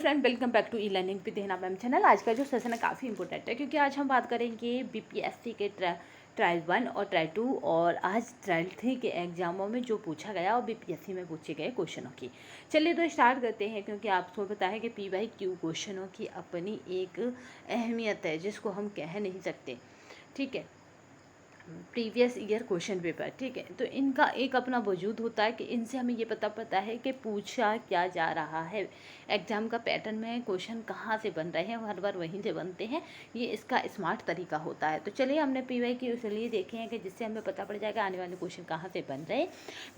Friend, welcome back to e learning with Hina ma'am channel. आज का जो सेशन है काफ़ी इंपॉर्टेंट है क्योंकि आज हम बात करेंगे बीपीएससी के ट्रायल 1 और ट्रायल 2 और आज ट्रायल 3 के एग्जामों में जो पूछा गया और बीपीएससी में पूछे गए क्वेश्चनों की। चलिए तो स्टार्ट करते हैं क्योंकि आपको पता है कि PYQ क्वेश्चनों की अपनी एक अहमियत है जिसको हम कह नहीं सकते। ठीक है, प्रीवियस ईयर क्वेश्चन पेपर। ठीक है, तो इनका एक अपना वजूद होता है कि इनसे हमें ये पता है कि पूछा क्या जा रहा है, एग्जाम का पैटर्न में क्वेश्चन कहाँ से बन रहे हैं, हर बार वहीं से बनते हैं। ये इसका स्मार्ट तरीका होता है। तो चलिए हमने PYQ इसलिए देखे हैं कि जिससे हमें पता पड़ जाएगा आने वाले क्वेश्चन कहाँ से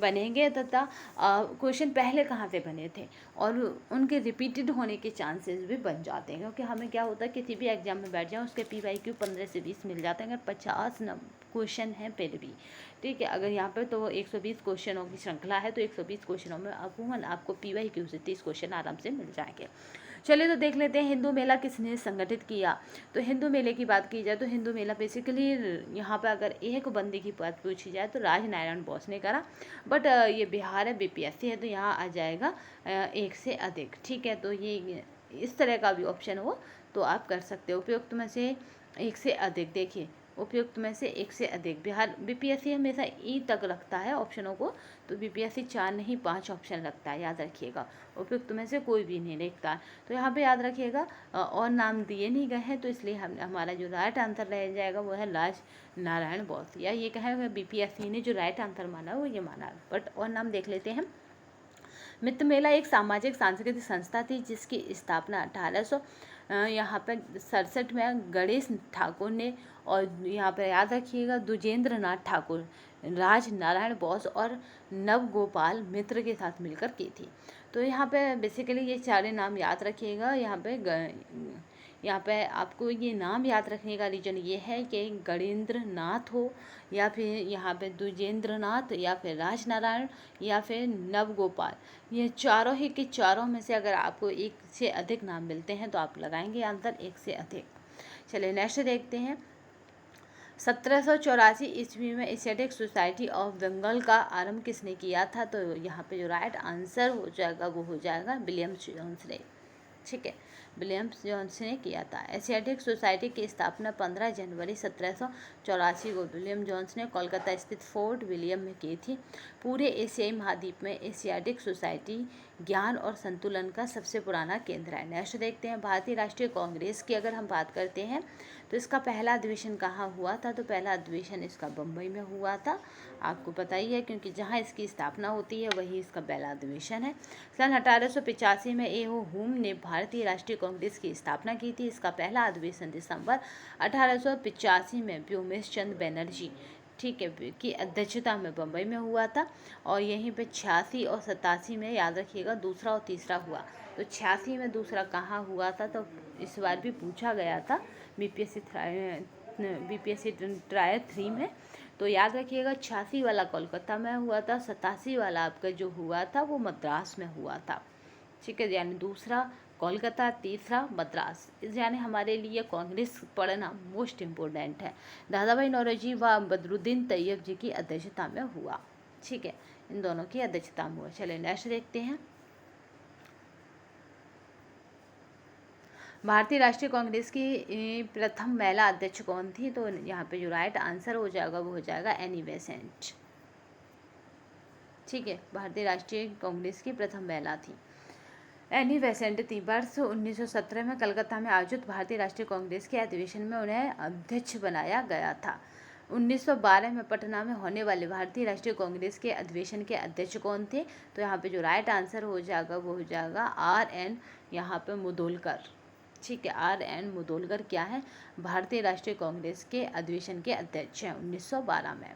बनेंगे तथा क्वेश्चन पहले कहाँ से बने थे और उनके रिपीटेड होने के चांसेस भी बन जाते हैं। क्योंकि हमें क्या होता है, किसी भी एग्जाम में बैठ जाए उसके PYQ 15 से 20 मिल जाते हैं अगर 50 क्वेश्चन हैं फिर भी। ठीक है, अगर यहाँ पर तो 120 क्वेश्चनों की श्रृंखला है तो 120 क्वेश्चनों में अमूमन आपको PYQ से 30 क्वेश्चन आराम से मिल जाएंगे। चलिए तो देख लेते हैं हिंदू मेला किसने संगठित किया। तो हिंदू मेले की बात की जाए तो हिंदू मेला बेसिकली यहाँ पर अगर एक बंदे की बात पूछी जाए तो राजनारायण बोस ने करा। बट ये बिहार है, BPSC है, तो यहाँ आ जाएगा एक से अधिक। ठीक है, तो ये इस तरह का भी ऑप्शन हो तो आप कर सकते हो। उपयुक्त में से एक से अधिक, देखिए उपयुक्त में से एक से अधिक। बिहार BPSC हमेशा ई तक रखता है ऑप्शनों को, तो BPSC 4 नहीं 5 ऑप्शन रखता है, याद रखिएगा। उपयुक्त में से कोई भी नहीं लिखता। तो यहाँ पे याद रखिएगा और नाम दिए नहीं गए हैं तो इसलिए हमारा जो राइट आंसर रह जाएगा वो है राजनारायण बोस। या ये कहेगा BPSC ने जो राइट आंसर माना वो ये माना। बट और नाम देख लेते हैं। मित्र मेला एक सामाजिक सांस्कृतिक संस्था थी जिसकी स्थापना 1800 यहाँ पर 67 में गणेश ठाकुर ने, और यहाँ पर याद रखिएगा दुजेंद्र नाथ ठाकुर, राजनारायण बोस और नवगोपाल मित्र के साथ मिलकर की थी। तो यहाँ पे बेसिकली ये चारे नाम याद रखिएगा। यहाँ पे आपको ये नाम याद रखने का रीज़न ये है कि गणेंद्र नाथ हो या फिर यहाँ पे दुजेंद्र नाथ या फिर राजनारायण या फिर नवगोपाल, ये चारों ही के चारों में से अगर आपको एक से अधिक नाम मिलते हैं तो आप लगाएंगे आंसर एक से अधिक। चलिए नेक्स्ट देखते हैं। 1784 ईस्वी में एशियाटिक सोसाइटी ऑफ बंगाल का आरंभ किसने किया था। तो यहाँ पे जो राइट आंसर हो जाएगा वो हो जाएगा विलियम जोन्स ने। ठीक है, विलियम जोन्स ने किया था। एशियाटिक सोसाइटी की स्थापना 15 जनवरी 1784 को विलियम जोन्स ने कोलकाता स्थित फोर्ट विलियम में की थी। पूरे एशियाई महाद्वीप में एशियाटिक सोसाइटी ज्ञान और संतुलन का सबसे पुराना केंद्र है। नेक्स्ट देखते हैं। भारतीय राष्ट्रीय कांग्रेस की अगर हम बात करते हैं तो इसका पहला अधिवेशन कहाँ हुआ था। तो पहला अधिवेशन इसका बम्बई में हुआ था, आपको पता ही है क्योंकि जहाँ इसकी स्थापना होती है वही इसका पहला अधिवेशन है। सन 1885 में ए.ओ. हुम ने भारतीय राष्ट्रीय कांग्रेस की स्थापना की थी। इसका पहला अधिवेशन दिसंबर 1885 में व्योमेश चंद्र बनर्जी, ठीक है, की अध्यक्षता में बम्बई में हुआ था। और यहीं पे 86 और 87 में याद रखिएगा दूसरा और तीसरा हुआ। तो 86 में दूसरा कहाँ हुआ था तो इस बार भी पूछा गया था BPSC ट्रायल 3 में। तो याद रखिएगा 86 वाला कोलकाता में हुआ था, 87 वाला आपका जो हुआ था वो मद्रास में हुआ था। ठीक है, यानी दूसरा कोलकाता, तीसरा मद्रास। यानी हमारे लिए कांग्रेस पढ़ना मोस्ट इम्पोर्टेंट है। दादा भाई नौरोजी व बदरुद्दीन तैयब जी की अध्यक्षता में हुआ। ठीक है, इन दोनों की अध्यक्षता में हुआ। चलिए नेक्स्ट देखते हैं। भारतीय राष्ट्रीय कांग्रेस की प्रथम महिला अध्यक्ष कौन थी। तो यहाँ पे जो राइट आंसर हो जाएगा वो हो जाएगा एनी बेसेंट। ठीक है, भारतीय राष्ट्रीय कांग्रेस की प्रथम महिला थी एनी बेसेंट थी। वर्ष 1917 में कलकत्ता में आयोजित भारतीय राष्ट्रीय कांग्रेस के अधिवेशन में उन्हें अध्यक्ष बनाया गया था। 1912 में पटना में होने वाले भारतीय राष्ट्रीय कांग्रेस के अधिवेशन के अध्यक्ष कौन थे। तो यहाँ पे जो राइट आंसर हो जाएगा वो हो जाएगा RN यहाँ पे मुदोलकर। ठीक है, RN मुदोलकर क्या है, भारतीय राष्ट्रीय कांग्रेस के अधिवेशन के अध्यक्ष हैं 1912 में।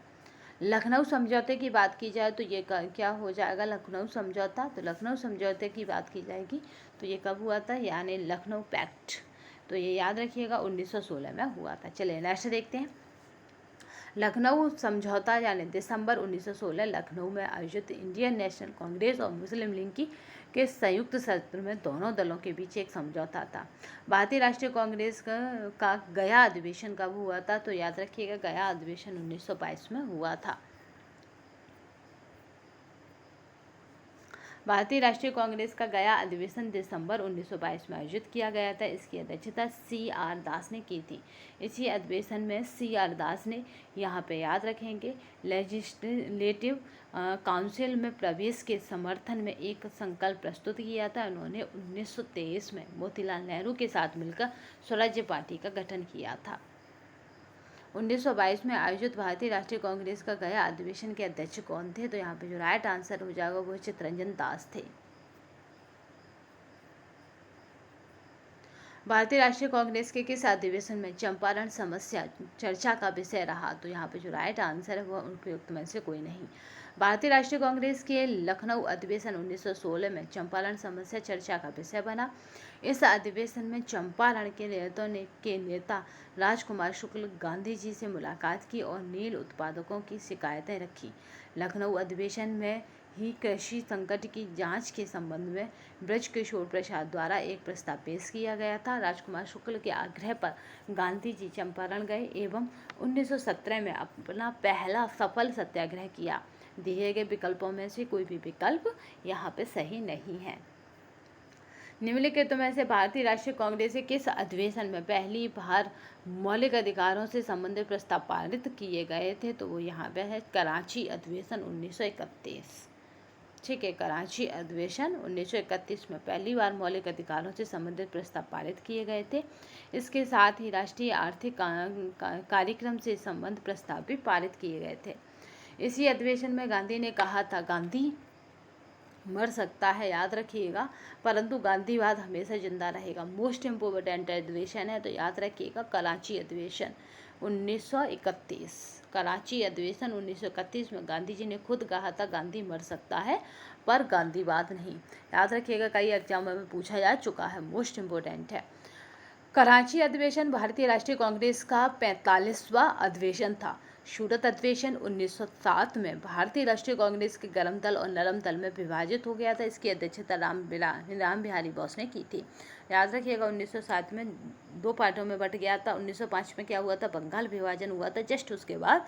लखनऊ समझौते की बात की जाए तो ये क्या हो जाएगा, लखनऊ समझौता। तो लखनऊ समझौते की बात की जाएगी तो ये कब हुआ था, यानी लखनऊ पैक्ट। तो ये याद रखिएगा 1916 में हुआ था। चलिए नेक्स्ट देखते हैं। लखनऊ समझौता यानी दिसंबर 1916 लखनऊ में आयोजित इंडियन नेशनल कांग्रेस और मुस्लिम लीग के संयुक्त सत्र में दोनों दलों के बीच एक समझौता था। भारतीय राष्ट्रीय कांग्रेस का गया अधिवेशन कब हुआ था। तो याद रखिएगा गया अधिवेशन 1922 में हुआ था। भारतीय राष्ट्रीय कांग्रेस का गया अधिवेशन दिसंबर 1922 में आयोजित किया गया था। इसकी अध्यक्षता CR दास ने की थी। इसी अधिवेशन में CR दास ने, यहाँ पे याद रखेंगे, लेजिस्लेटिव काउंसिल में प्रवेश के समर्थन में एक संकल्प प्रस्तुत किया था। उन्होंने 1923 में मोतीलाल नेहरू के साथ मिलकर स्वराज्य पार्टी का गठन किया था। 1922 में आयोजित भारतीय राष्ट्रीय कांग्रेस का गया अधिवेशन के अध्यक्ष कौन थे? तो यहाँ पे जो राइट आंसर हो जाएगा वो चित्तरंजन दास थे। भारतीय राष्ट्रीय कांग्रेस के किस अधिवेशन में चंपारण समस्या चर्चा का विषय रहा? तो यहाँ पे जो राइट आंसर है वह उपयुक्त में से कोई नहीं। भारतीय राष्ट्रीय कांग्रेस के लखनऊ अधिवेशन 1916 में चंपारण समस्या चर्चा का विषय बना। इस अधिवेशन में चंपारण के नेता राजकुमार शुक्ल गांधी जी से मुलाकात की और नील उत्पादकों की शिकायतें रखी। लखनऊ अधिवेशन में ही कृषि संकट की जांच के संबंध में ब्रजकिशोर प्रसाद द्वारा एक प्रस्ताव पेश किया गया था। राजकुमार शुक्ल के आग्रह पर गांधी जी चंपारण गए एवं 1917 में अपना पहला सफल सत्याग्रह किया। दिए गए विकल्पों में से कोई भी विकल्प यहाँ पे सही नहीं है। निम्नलिखित में से भारतीय राष्ट्रीय कांग्रेस के किस अधिवेशन में पहली बार मौलिक अधिकारों से संबंधित प्रस्ताव पारित किए गए थे? तो वो यहाँ पे है कराची अधिवेशन 1931। ठीक है, कराची अधिवेशन 1931 में पहली बार मौलिक अधिकारों से संबंधित प्रस्ताव पारित किए गए थे। इसके साथ ही राष्ट्रीय आर्थिक कार्यक्रम से संबंध प्रस्ताव भी पारित किए गए थे। इसी अधिवेशन में गांधी ने कहा था, गांधी मर सकता है, याद रखिएगा, परंतु गांधीवाद हमेशा जिंदा रहेगा। मोस्ट इम्पोर्टेंट अधिवेशन है, तो याद रखिएगा कराची अधिवेशन 1931। कराची अधिवेशन 1931 में गांधी जी ने खुद कहा था गांधी मर सकता है पर गांधीवाद नहीं। याद रखिएगा, कई एग्जामों में पूछा जा चुका है, मोस्ट इम्पोर्टेंट है। कराची अधिवेशन भारतीय राष्ट्रीय कांग्रेस का 45वां अधिवेशन था। सूरत अधिवेशन 1907 में भारतीय राष्ट्रीय कांग्रेस के गर्म दल और नरम दल में विभाजित हो गया था। इसकी अध्यक्षता राम बिहारी बोस ने की थी। याद रखिएगा, 1907 में दो पार्टों में बट गया था। 1905 में क्या हुआ था? बंगाल विभाजन हुआ था। जस्ट उसके बाद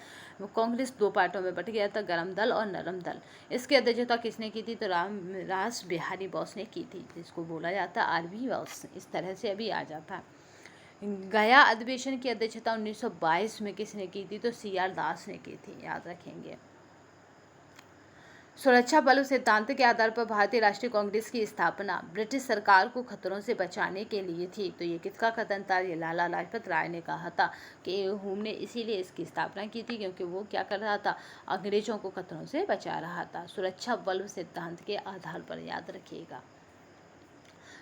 कांग्रेस दो पार्टों में बट गया था, गर्म दल और नरम दल। इसकी अध्यक्षता किसने की थी? तो रास बिहारी बोस ने की थी, जिसको बोला जाता RB बोस। इस तरह से अभी आ जाता है। गया अधिवेशन की अध्यक्षता 1922 में किसने की थी? तो CR दास ने की थी, याद रखेंगे। सुरक्षा बल सिद्धांत के आधार पर भारतीय राष्ट्रीय कांग्रेस की स्थापना ब्रिटिश सरकार को खतरों से बचाने के लिए थी। तो ये किसका कथन था? ये लाला लाजपत राय ने कहा था कि हमने इसीलिए इसकी स्थापना की थी क्योंकि वो क्या कर रहा था? अंग्रेजों को खतरों से बचा रहा था। सुरक्षा बल सिद्धांत के आधार पर, याद रखिएगा।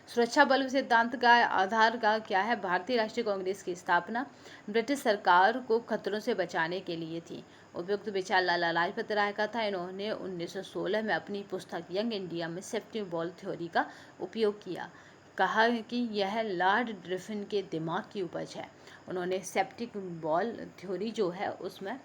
सुरक्षा बल सिद्धांत का आधार का क्या है? भारतीय राष्ट्रीय कांग्रेस की स्थापना ब्रिटिश सरकार को खतरों से बचाने के लिए थी। उपयुक्त विचार लाला लाजपत राय का था। इन्होंने 1916 में अपनी पुस्तक यंग इंडिया में सेफ्टी बॉल थ्योरी का उपयोग किया। कहा कि यह लॉर्ड ड्रिफिन के दिमाग की उपज है। उन्होंने सेप्टिक बॉल थ्योरी जो है उसमें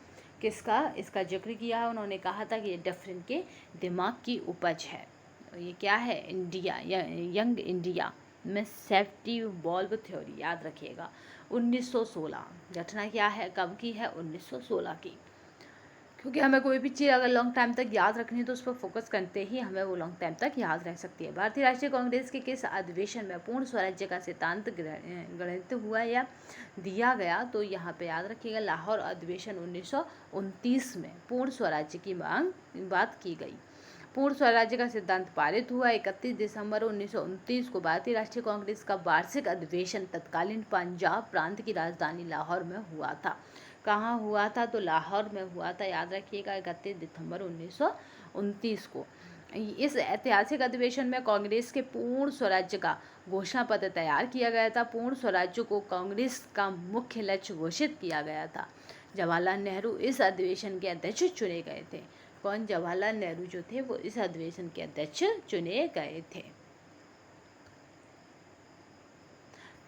इसका जिक्र किया है। उन्होंने कहा था कि ये ड्रिफिन के दिमाग की उपज है। ये क्या है? इंडिया या यंग इंडिया में सेफ्टी बॉल्व थ्योरी, याद रखिएगा। 1916 घटना क्या है? कब की है? 1916 की। क्योंकि हमें कोई भी चीज़ अगर लॉन्ग टाइम तक याद रखनी है तो उस पर फोकस करते ही हमें वो लॉन्ग टाइम तक याद रह सकती है। भारतीय राष्ट्रीय कांग्रेस के किस अधिवेशन में पूर्ण स्वराज्य का सिद्धांत गृहीत हुआ या दिया गया? तो यहाँ पे याद रखिएगा, लाहौर अधिवेशन 1929 में पूर्ण स्वराज्य की बात की गई। पूर्ण स्वराज्य का सिद्धांत पारित हुआ। 31 दिसंबर 1929 को भारतीय राष्ट्रीय कांग्रेस का वार्षिक अधिवेशन तत्कालीन पंजाब प्रांत की राजधानी लाहौर में हुआ था। कहाँ हुआ था? तो लाहौर में हुआ था, याद रखिएगा, 31 दिसंबर 1929 को। इस ऐतिहासिक अधिवेशन में कांग्रेस के पूर्ण स्वराज्य का घोषणा पत्र तैयार किया गया था। पूर्ण स्वराज्य को कांग्रेस का मुख्य लक्ष्य घोषित किया गया था। जवाहरलाल नेहरू इस अधिवेशन के अध्यक्ष चुने गए थे। कौन? जवाहरलाल नेहरू जो थे वो इस अधिवेशन के अध्यक्ष चुने गए थे।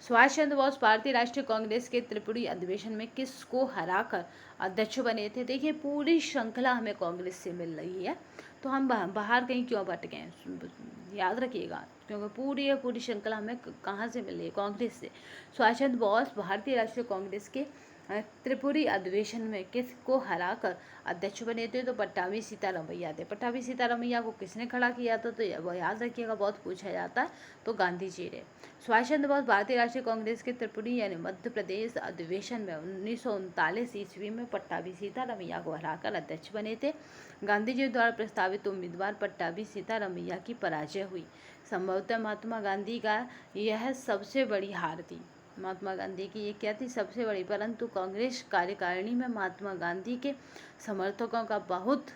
सुभाष चंद्र बोस भारतीय राष्ट्रीय कांग्रेस के त्रिपुरी अधिवेशन में किसको हराकर अध्यक्ष बने थे? देखिए, पूरी श्रृंखला हमें कांग्रेस से मिल रही है, तो हम बाहर कहीं क्यों भटके हैं? याद रखिएगा, क्योंकि पूरी श्रृंखला हमें कहाँ से मिल रही है? कांग्रेस से। सुभाष चंद्र बोस भारतीय राष्ट्रीय कांग्रेस के त्रिपुरी अधिवेशन में किसको हराकर अध्यक्ष बने थे? तो पट्टाभी सीतारामैया थे। पट्टाभी सीतारामैया को किसने खड़ा किया था? तो वो याद रखिएगा, बहुत पूछा जाता है। तो गांधी जी ने। सुभाष चंद्र बोस भारतीय राष्ट्रीय कांग्रेस के त्रिपुरी यानी मध्य प्रदेश अधिवेशन में 1939 ईस्वी में पट्टाभी सीतारामैया को हराकर अध्यक्ष बने थे। गांधी जी द्वारा प्रस्तावित उम्मीदवार पट्टाभी सीतारामैया की पराजय हुई। संभवतः महात्मा गांधी का यह सबसे बड़ी हार थी। महात्मा गांधी की ये क्या थी? सबसे बड़ी। परंतु कांग्रेस कार्यकारिणी में महात्मा गांधी के समर्थकों का बहुत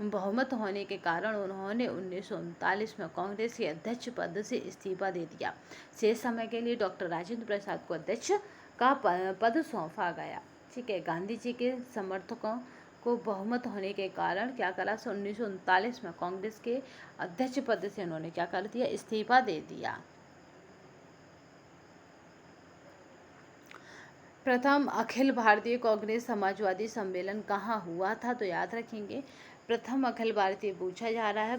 बहुमत होने के कारण उन्होंने 1939 में कांग्रेस के अध्यक्ष पद से इस्तीफा दे दिया। शेष समय के लिए डॉक्टर राजेंद्र प्रसाद को अध्यक्ष का पद सौंपा गया। ठीक है, गांधी जी के समर्थकों को बहुमत होने के कारण क्या करा? 1939 में कांग्रेस के अध्यक्ष पद से उन्होंने क्या कर दिया? इस्तीफा दे दिया। प्रथम अखिल भारतीय कांग्रेस समाजवादी सम्मेलन कहाँ हुआ था? तो याद रखेंगे, प्रथम अखिल भारतीय पूछा जा रहा है।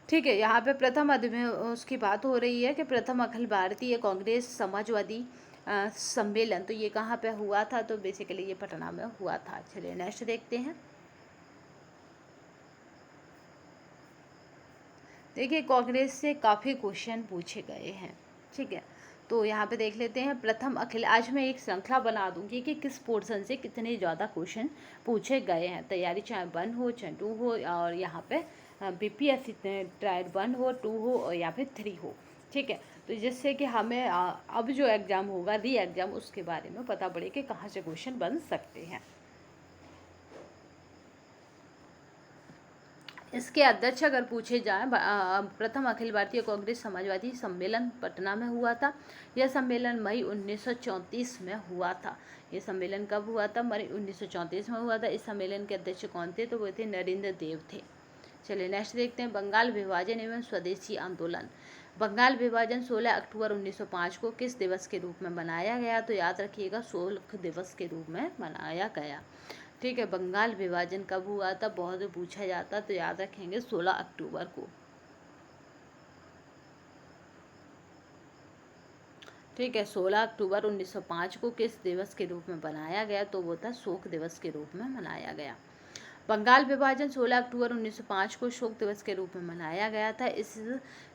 ठीक है, यहाँ पे प्रथम उसकी बात हो रही है कि प्रथम अखिल भारतीय कांग्रेस समाजवादी सम्मेलन, तो ये कहाँ पे हुआ था? तो बेसिकली ये पटना में हुआ था। चलिए नेक्स्ट देखते हैं। देखिए, कांग्रेस से काफ़ी क्वेश्चन पूछे गए हैं। ठीक है, तो यहाँ पे देख लेते हैं। प्रथम अखिल, आज मैं एक श्रृंखला बना दूंगी कि किस पोर्शन से कितने ज़्यादा क्वेश्चन पूछे गए हैं। तैयारी चाहे 1 हो चाहे 2 हो, और यहाँ पे बीपीएससी ट्रायल 1 हो, 2 हो और या फिर 3 हो। ठीक है, तो जिससे कि हमें अब जो एग्ज़ाम होगा, री एग्ज़ाम, उसके बारे में पता पड़े कि कहाँ से क्वेश्चन बन सकते हैं। इसके अध्यक्ष अगर पूछे जाए, प्रथम अखिल भारतीय कांग्रेस समाजवादी सम्मेलन पटना में हुआ था। यह सम्मेलन मई 1934 में हुआ था। ये सम्मेलन कब हुआ था? मई 1934 में हुआ था। इस सम्मेलन के अध्यक्ष कौन थे? तो वो थे नरेंद्र देव थे। चलिए नेक्स्ट देखते हैं। बंगाल विभाजन एवं स्वदेशी आंदोलन। बंगाल विभाजन 16 अक्टूबर 1905 को किस दिवस के रूप में मनाया गया? तो याद रखिएगा, शोक दिवस के रूप में मनाया गया। ठीक है, बंगाल विभाजन कब हुआ था? बहुत पूछा जाता, तो याद रखेंगे 16 अक्टूबर को। ठीक है, 16 अक्टूबर 1905 को किस दिवस के रूप में बनाया गया? तो वो था शोक दिवस के रूप में मनाया गया। बंगाल विभाजन 16 अक्टूबर 1905 को शोक दिवस के रूप में मनाया गया था। इस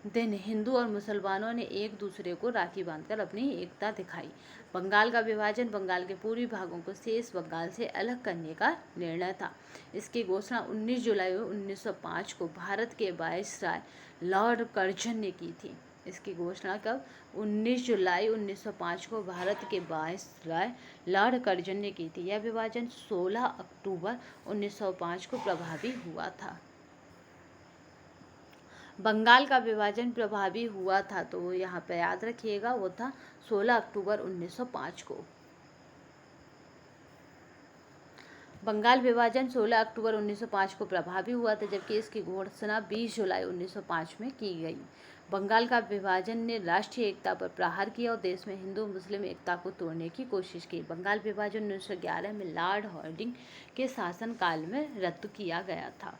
दिन हिंदू और मुसलमानों ने एक दूसरे को राखी बांधकर अपनी एकता दिखाई। बंगाल का विभाजन बंगाल के पूर्वी भागों को शेष बंगाल से अलग करने का निर्णय था। इसकी घोषणा 19 जुलाई 1905 को भारत के वायसराय लॉर्ड कर्जन ने की थी। इसकी घोषणा कब? 19 जुलाई 1905 को भारत के वायसराय लॉर्ड कर्जन ने की थी। यह विभाजन 16 अक्टूबर 1905 को प्रभावी हुआ था। बंगाल का विभाजन प्रभावी हुआ था, तो यहाँ पे याद रखिएगा, वो था 16 अक्टूबर 1905 को। बंगाल विभाजन 16 अक्टूबर 1905 को प्रभावी हुआ था, जबकि इसकी घोषणा 20 जुलाई 1905 में की गई। बंगाल का विभाजन ने राष्ट्रीय एकता पर प्रहार किया और देश में हिंदू मुस्लिम एकता को तोड़ने की कोशिश की। बंगाल विभाजन 1911 में लॉर्ड हार्डिंग के शासनकाल में रद्द किया गया था।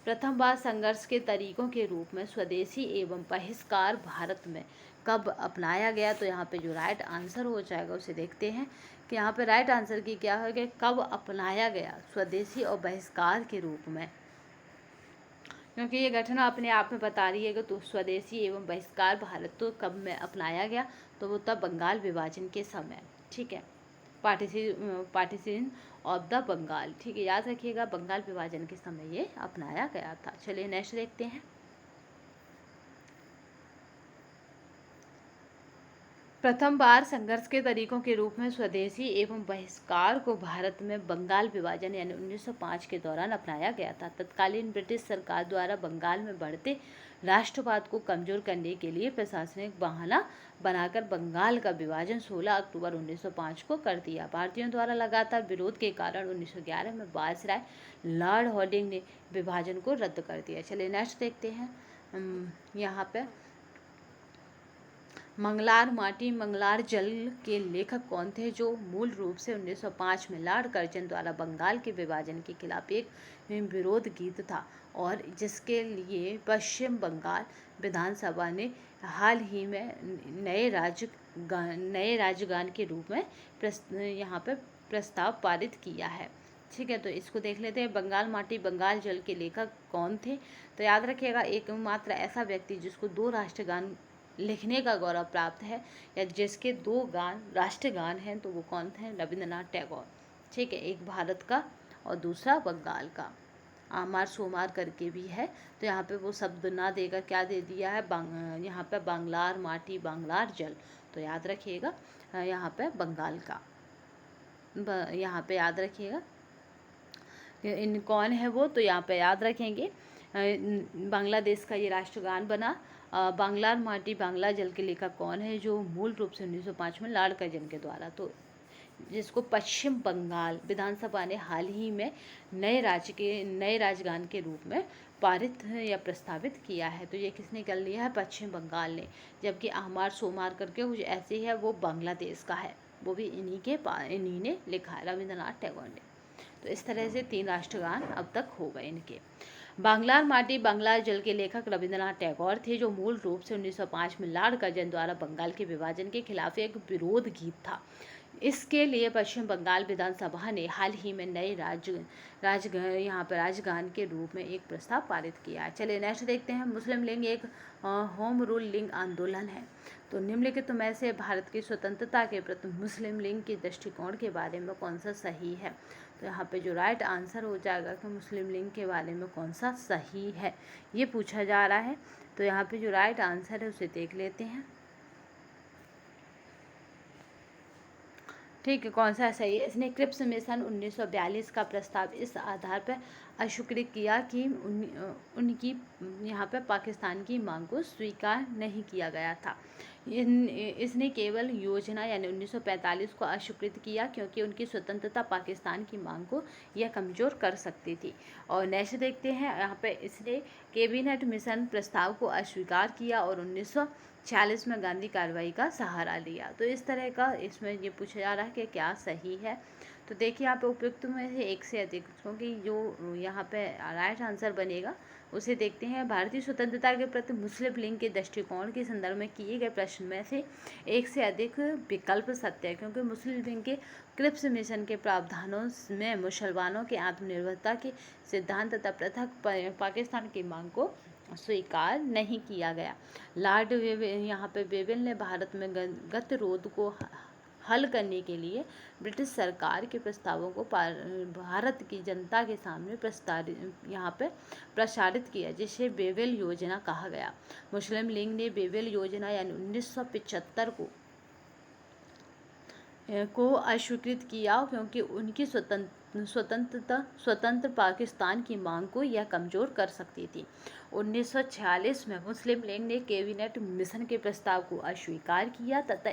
प्रथम बार संघर्ष के तरीकों के रूप में स्वदेशी एवं बहिष्कार भारत में कब अपनाया गया? तो यहाँ पे जो राइट आंसर हो जाएगा उसे देखते हैं कि यहाँ पे राइट आंसर की क्या है कि कब अपनाया गया स्वदेशी और बहिष्कार के रूप में, क्योंकि ये घटना अपने आप में बता रही है कि तो स्वदेशी एवं बहिष्कार भारत तो कब में अपनाया गया? तो वो तब बंगाल विभाजन के समय। ठीक है, पार्टीशन ऑफ द बंगाल। ठीक है, याद रखिएगा, बंगाल विभाजन के समय ये अपनाया गया था। चलिए नेक्स्ट देखते हैं। प्रथम बार संघर्ष के तरीकों के रूप में स्वदेशी एवं बहिष्कार को भारत में बंगाल विभाजन यानी 1905 के दौरान अपनाया गया था। तत्कालीन ब्रिटिश सरकार द्वारा बंगाल में बढ़ते राष्ट्रवाद को कमजोर करने के लिए प्रशासनिक बहाना बनाकर बंगाल का विभाजन 16 अक्टूबर 1905 को कर दिया। भारतीयों द्वारा लगातार विरोध के कारण 1911 में वायसराय लॉर्ड हार्डिंग ने विभाजन को रद्द कर दिया। चलिए नेक्स्ट देखते हैं। यहाँ पे मंगलार माटी मंगलार जल के लेखक कौन थे, जो मूल रूप से 1905 में लॉर्ड कर्जन द्वारा बंगाल के विभाजन के खिलाफ एक विरोध गीत था। और जिसके लिए पश्चिम बंगाल विधानसभा ने हाल ही में नए राजगान के रूप में यहाँ पे प्रस्ताव पारित किया है। ठीक है, तो इसको देख लेते हैं। बंगाल माटी बंगाल जल के लेखक कौन थे? तो याद रखिएगा, एकमात्र ऐसा व्यक्ति जिसको 2 राष्ट्रगान लिखने का गौरव प्राप्त है या जिसके 2 गान राष्ट्रगान हैं, तो वो कौन थे? रविंद्रनाथ टैगोर। ठीक है, एक भारत का और दूसरा बंगाल का। आमार सोमार करके भी है, तो यहाँ पे वो शब्द ना देकर क्या दे दिया है? यहाँ पे बांग्लार माटी बांग्लार जल। तो याद रखिएगा यहाँ पे बंगाल का। यहाँ पे याद रखिएगा इन कौन है वो, तो यहाँ पे याद रखेंगे बांग्लादेश का ये राष्ट्रगान बना। बांग्लार माटी बांग्ला जल के लेखक कौन है? जो मूल रूप से 1905 में लॉर्ड कर्जन के द्वारा, तो जिसको पश्चिम बंगाल विधानसभा ने हाल ही में नए राजगान के रूप में पारित या प्रस्तावित किया है। तो ये किसने कर लिया है? पश्चिम बंगाल ने। जबकि आमार सोमार करके कुछ ऐसे है, वो बांग्लादेश का है, वो भी इन्हीं ने लिखा है, रविंद्रनाथ टैगोर ने। तो इस तरह से 3 राष्ट्रगान अब तक हो गए इनके। बांग्लार माटी बांग्लार जल के लेखक रविंद्रनाथ टैगोर थे, जो मूल रूप से 1905 में लॉर्ड कर्जन द्वारा बंगाल के विभाजन के खिलाफ एक विरोध गीत था। इसके लिए पश्चिम बंगाल विधानसभा ने हाल ही में नए यहाँ पर राजगान के रूप में एक प्रस्ताव पारित किया है। चलिए नेक्स्ट देखते हैं। मुस्लिम लीग एक होम रूल लीग आंदोलन है। तो निम्नलिखित में से भारत की स्वतंत्रता के प्रति मुस्लिम लीग के दृष्टिकोण के बारे में कौन सा सही है? तो यहाँ पे जो राइट आंसर हो जाएगा कि मुस्लिम लीग के बारे में कौन सा सही है, ये पूछा जा रहा है। तो यहाँ पे जो राइट आंसर है उसे देख लेते हैं। ठीक है, कौन सा सही है? इसने क्रिप्स मिशन 1942 का प्रस्ताव इस आधार पर अस्वीकृत किया कि उनकी यहाँ पर पाकिस्तान की मांग को स्वीकार नहीं किया गया था। इसने केवल योजना यानी 1945 को अस्वीकृत किया क्योंकि उनकी स्वतंत्रता पाकिस्तान की मांग को यह कमज़ोर कर सकती थी। और नेक्स्ट देखते हैं, यहाँ पे इसने कैबिनेट मिशन प्रस्ताव को अस्वीकार किया और 1946 में गांधी कार्रवाई का सहारा लिया। तो इस तरह का इसमें ये पूछा जा रहा है कि क्या सही है। तो देखिए यहाँ पे उपयुक्त में से एक से अधिक, क्योंकि जो यहाँ पे राइट आंसर बनेगा उसे देखते हैं। भारतीय स्वतंत्रता के प्रति मुस्लिम लीग के दृष्टिकोण के संदर्भ में किए गए प्रश्न में से एक से अधिक विकल्प सत्य है, क्योंकि मुस्लिम लीग के क्रिप्स मिशन के प्रावधानों में मुसलमानों के आत्मनिर्भरता के सिद्धांत तथा पृथक पाकिस्तान की मांग को स्वीकार नहीं किया गया। लॉर्ड यहाँ पे वेवेल ने भारत में गतिरोध को हल करने के लिए ब्रिटिश सरकार के प्रस्तावों को भारत की जनता के सामने प्रसारित किया, जिसे वेवेल योजना कहा गया। मुस्लिम लीग ने वेवेल योजना यानी 1975 को अस्वीकृत किया क्योंकि उनकी स्वतंत्र पाकिस्तान की मांग को यह कमज़ोर कर सकती थी। 1946 में मुस्लिम लीग ने कैबिनेट मिशन के प्रस्ताव को अस्वीकार किया तथा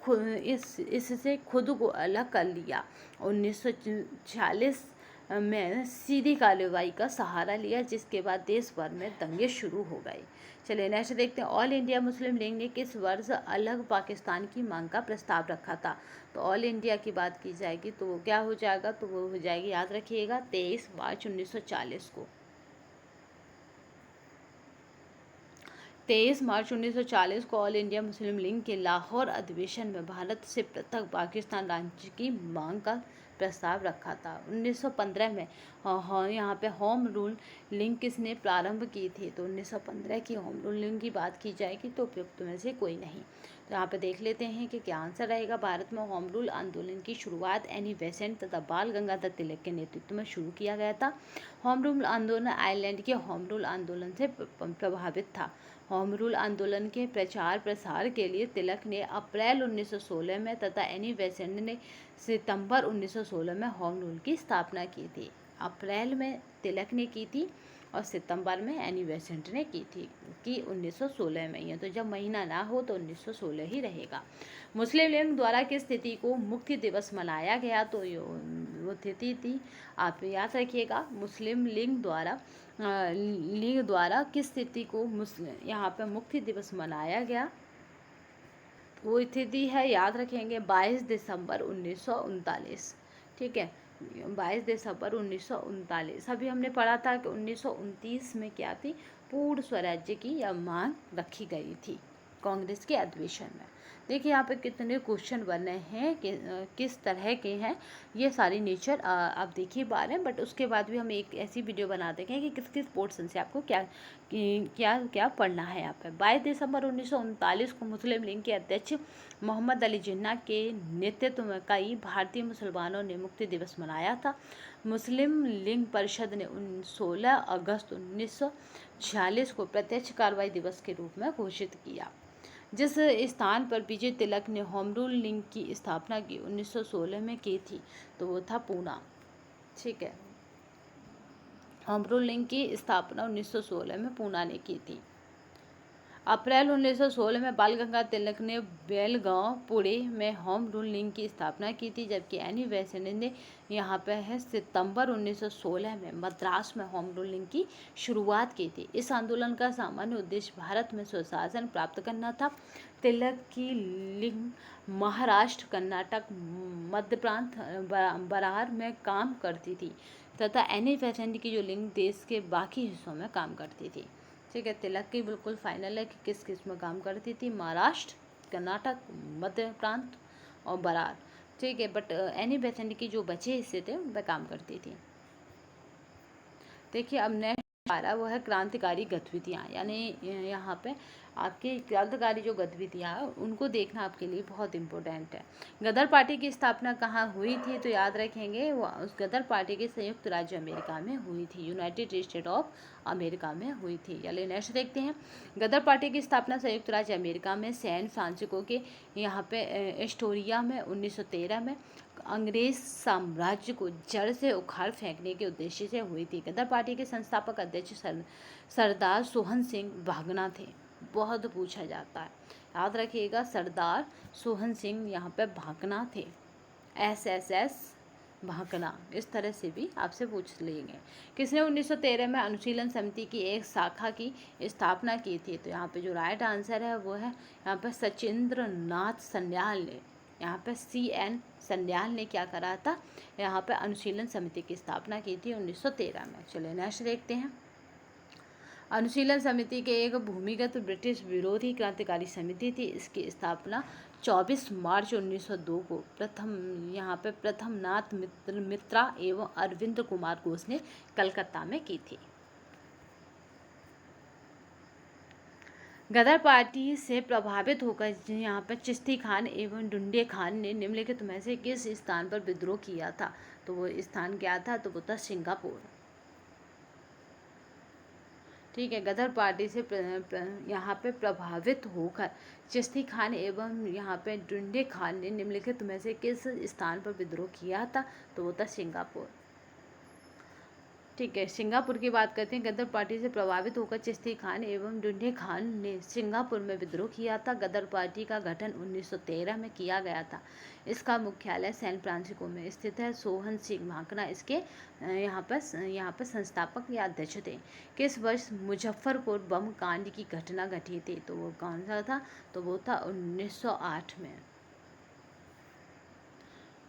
इससे खुद को अलग कर लिया। 1946 में सीधी कार्रवाई का सहारा लिया, जिसके बाद देश भर में दंगे शुरू हो गए। चलिए नेक्स्ट देखते हैं। ऑल इंडिया मुस्लिम लीग ने किस वर्ष अलग पाकिस्तान की मांग का प्रस्ताव रखा था? तो ऑल इंडिया की बात की जाएगी तो वो क्या हो जाएगा? तो वो हो जाएगी, याद रखिएगा, 23 मार्च 1940 को। 23 मार्च 1940 को ऑल इंडिया मुस्लिम लीग के लाहौर अधिवेशन में भारत से पृथक पाकिस्तान राज्य की मांग का प्रस्ताव रखा था। 1915 में यहाँ पे होम रूल लीग किसने प्रारंभ की थी? तो 1915 की होम रूल लीग की बात की जाएगी तो उपयुक्त में से कोई नहीं। तो यहाँ पे देख लेते हैं कि क्या आंसर रहेगा। भारत में होम रूल आंदोलन की शुरुआत एनी बेसेंट तथा बाल गंगाधर तिलक के नेतृत्व में शुरू किया गया था। होम रूल आंदोलन आयरलैंड के होम रूल आंदोलन से प्रभावित था। होम रूल आंदोलन के प्रचार प्रसार के लिए तिलक ने अप्रैल 1916 में तथा एनी बेसेंट ने सितंबर 1916 में होम रूल की स्थापना की थी। अप्रैल में तिलक ने की थी और सितंबर में एनी बेसेंट ने की थी कि 1916 में ही है, तो जब महीना ना हो तो 1916 ही रहेगा। मुस्लिम लीग द्वारा किस तिथि को मुक्ति दिवस मनाया गया? तो वो तिथि थी, आप याद रखिएगा, मुस्लिम लीग द्वारा किस तिथि को यहाँ पे मुक्ति दिवस मनाया गया? वो तिथि है, याद रखेंगे, 22 दिसंबर 1939। ठीक है, 1939 अभी हमने पढ़ा था कि 1929 में क्या थी, पूर्ण स्वराज्य की यह मांग रखी गई थी कांग्रेस के अधिवेशन में। देखिए यहाँ पे कितने क्वेश्चन बन रहे हैं कि किस तरह के हैं ये सारी नेचर आप देखिए बार हैं, बट उसके बाद भी हम एक ऐसी वीडियो बना देंगे कि किस किस पोर्शन से आपको क्या क्या क्या पढ़ना है यहाँ पे। 22 दिसंबर 1939 को मुस्लिम लीग के अध्यक्ष मोहम्मद अली जिन्ना के नेतृत्व में कई भारतीय मुसलमानों ने मुक्ति दिवस मनाया था। मुस्लिम लीग परिषद ने 16 अगस्त 1946 को प्रत्यक्ष कार्रवाई दिवस के रूप में घोषित किया। जिस स्थान पर विजय तिलक ने होम रूल लीग की स्थापना की 1916 में की थी, तो वो था पूना। ठीक है, होम रूल लीग की स्थापना 1916 में पूना ने की थी। अप्रैल 1916 में बाल गंगाधर तिलक ने बेलगांव पुणे में होम रूल लीग की स्थापना की थी, जबकि एनी बेसेंट ने यहाँ पे है सितंबर 1916 में मद्रास में होम रूल लीग की शुरुआत की थी। इस आंदोलन का सामान्य उद्देश्य भारत में स्वशासन प्राप्त करना था। तिलक की लीग महाराष्ट्र, कर्नाटक, मध्य प्रांत, बरार में काम करती थी तथा एनी बेसेंट की जो लीग देश के बाकी हिस्सों में काम करती थी। ठीक है, तिलक की बिल्कुल फाइनल है कि किस किस में काम करती थी, महाराष्ट्र, कर्नाटक, मध्य प्रांत और बरार। ठीक है, बट एनी बेसेंट की जो बचे हिस्से थे उन पर काम करती थी। देखिए अब नेक्स्ट आ रहा है वो है क्रांतिकारी गतिविधियाँ, यानी यहाँ पे आपकी क्रांतिकारी जो गतिविधियाँ हैं उनको देखना आपके लिए बहुत इम्पोर्टेंट है। गदर पार्टी की स्थापना कहाँ हुई थी, तो याद रखेंगे वो उस गदर पार्टी की संयुक्त राज्य अमेरिका में हुई थी, यूनाइटेड स्टेट ऑफ अमेरिका में हुई थी। चलिए नेक्स्ट देखते हैं। गदर पार्टी की स्थापना संयुक्त राज्य अमेरिका में सैन फ्रांसिस्को के यहाँ पे एस्टोरिया में 1913 में अंग्रेज साम्राज्य को जड़ से उखाड़ फेंकने के उद्देश्य से हुई थी। गदर पार्टी के संस्थापक अध्यक्ष सरदार सोहन सिंह भागना थे। बहुत पूछा जाता है, याद रखिएगा सरदार सोहन सिंह यहाँ पे भागना थे, SSS भागना, इस तरह से भी आपसे पूछ लेंगे। किसने 1913 में अनुशीलन समिति की एक शाखा की स्थापना की थी, तो यहाँ पे जो राइट आंसर है वो है यहाँ पे सचिंद्र नाथ सन्याल ने, यहाँ पे CN सन्याल ने क्या करा था, यहाँ पे अनुशीलन समिति की स्थापना की थी 1913 में। चलिए नेक्स्ट देखते हैं। अनुशीलन समिति के एक भूमिगत ब्रिटिश विरोधी क्रांतिकारी समिति थी। इसकी स्थापना 24 मार्च 1902 को प्रथम नाथ मित्रा एवं अरविंद कुमार घोष ने कलकत्ता में की थी। गदर पार्टी से प्रभावित होकर यहाँ पर चिश्ती खान एवं डुंडे खान ने निम्नलिखित में से किस स्थान पर विद्रोह किया था, तो वो स्थान क्या था, तो वो था सिंगापुर। ठीक है, गदर पार्टी से यहाँ पे प्रभावित होकर चिश्ती खान एवं यहाँ पे डुंडे खान ने निम्नलिखित में से किस स्थान पर विद्रोह किया था, तो वो था सिंगापुर। ठीक है, सिंगापुर की बात करते हैं। गदर पार्टी से प्रभावित होकर चिश्ती खान एवं डुंडे खान ने सिंगापुर में विद्रोह किया था। गदर पार्टी का गठन 1913 में किया गया था। इसका मुख्यालय सैन फ्रांसिस्को में स्थित है। सोहन सिंह भाकना इसके यहाँ पर संस्थापक या अध्यक्ष थे। किस वर्ष मुजफ्फरपुर बम कांड की घटना घटी थी, तो वो कौन सा था, तो वो था 1908 में।